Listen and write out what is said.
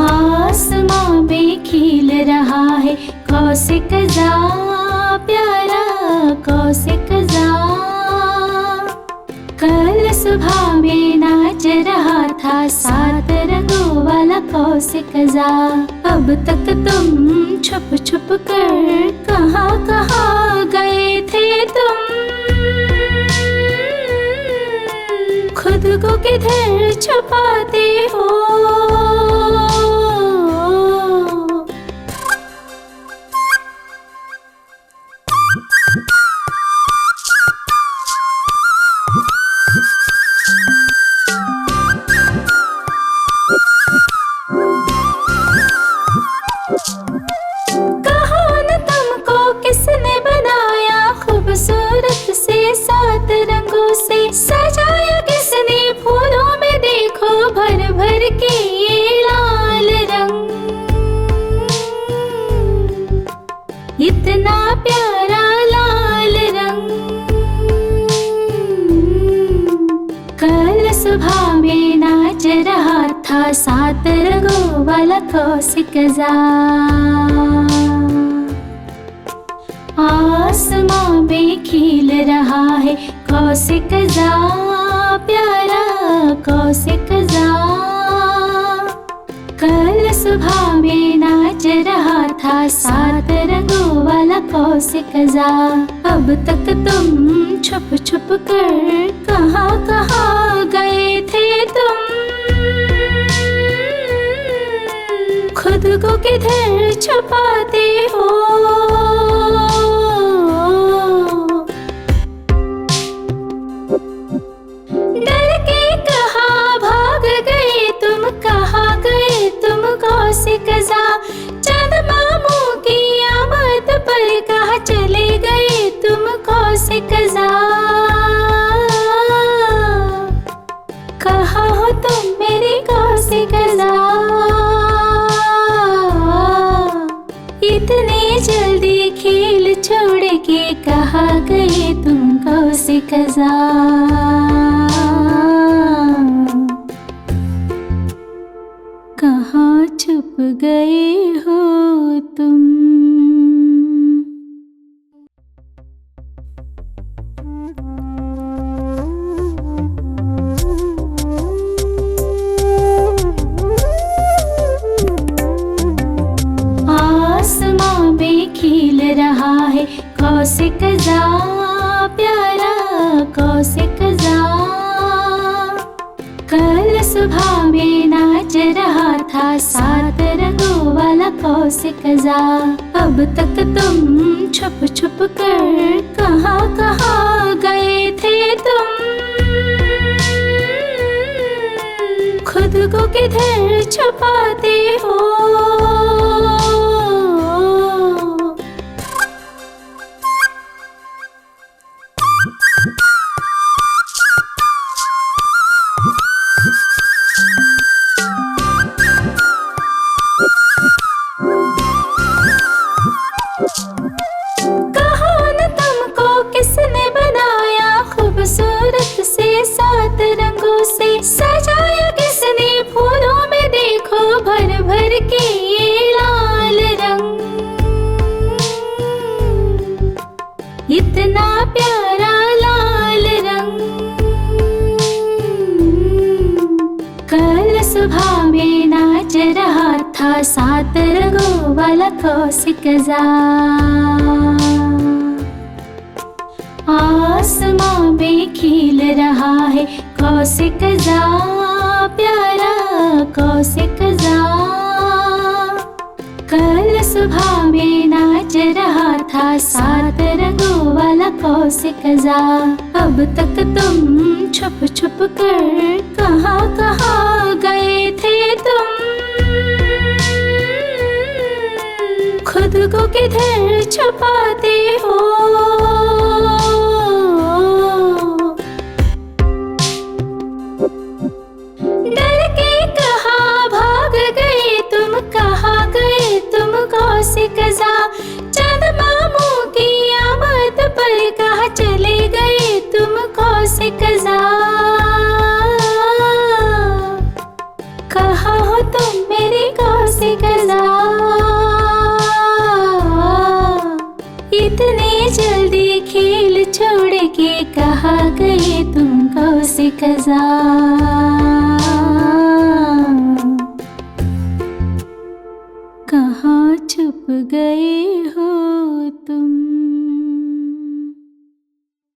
आसमां में खिल रहा है कौशिक जा, प्यारा कौशिक जा। कल सुबह में नाच रहा था 7 रंगों वाला कौशिक जा। अब तक तुम छुप छुप कर कहाँ कहाँ गए थे तुम, खुद को किधर छुपाते हो। कहा न तुमको किसने बनाया, खूबसूरत से 7 रंगों से सजाया किसने फूलों में, देखो भर भर के ये लाल रंग। इतना प्यारा लाल रंग। कल सुबह में नाच रहा था 7 रंगों वाला कौशिक जा। आसमां में खिल रहा है कौशिक जा, प्यारा कौशिक जा। कल सुबह में नाच रहा था 7 रंगों वाला कौशिक जा। अब तक तुम छुप छुप कर कहाँ कहाँ गए थे तुम, खुद को किधर छुपाते हो। डर के कहाँ भाग गए तुम, कहाँ गए तुम कौशिक जा। चंद मामू की आमद पर कहाँ चले गए तुम कौशिक जा। कहाँ हो तुम मेरे कौशिक जा, इतने जल्दी खेल छोड़ के कहाँ गए तुम कौशिक जा। कहाँ छुप गए हो तुम। आसमां में खिल रहा है कौशिक जा, प्यारा कौशिक जा। कल सुबह में नाच रहा था 7 रंगों वाला कौशिक जा। अब तक तुम छुप छुप कर कहाँ कहाँ गए थे तुम, खुद को किधर छुपाते हो। कहा न तुमको किसने बनाया, खूबसूरत से 7 रंगों से सजाया किसने फूलों में, देखो भर भर के ये लाल रंग। इतना प्यारा लाल रंग। कल सुबह में नाच रहा था 7 रंगों वाला कौशिक जा। आसमां में खिल रहा है कौशिक जा, प्यारा कौशिक जा। कल सुबह में नाच रहा था 7 रंगों वाला कौशिक जा। अब तक तुम छुप छुप कर कहाँ कहाँ गए थे तुम, खुद को किधर छुपाते हो। डर के कहाँ भाग गए तुम, कहाँ गए तुम कौशिक जा। चंद मामू की आमद इतने जल्दी खेल छोड़ के कहाँ गए तुम कौशिक जा।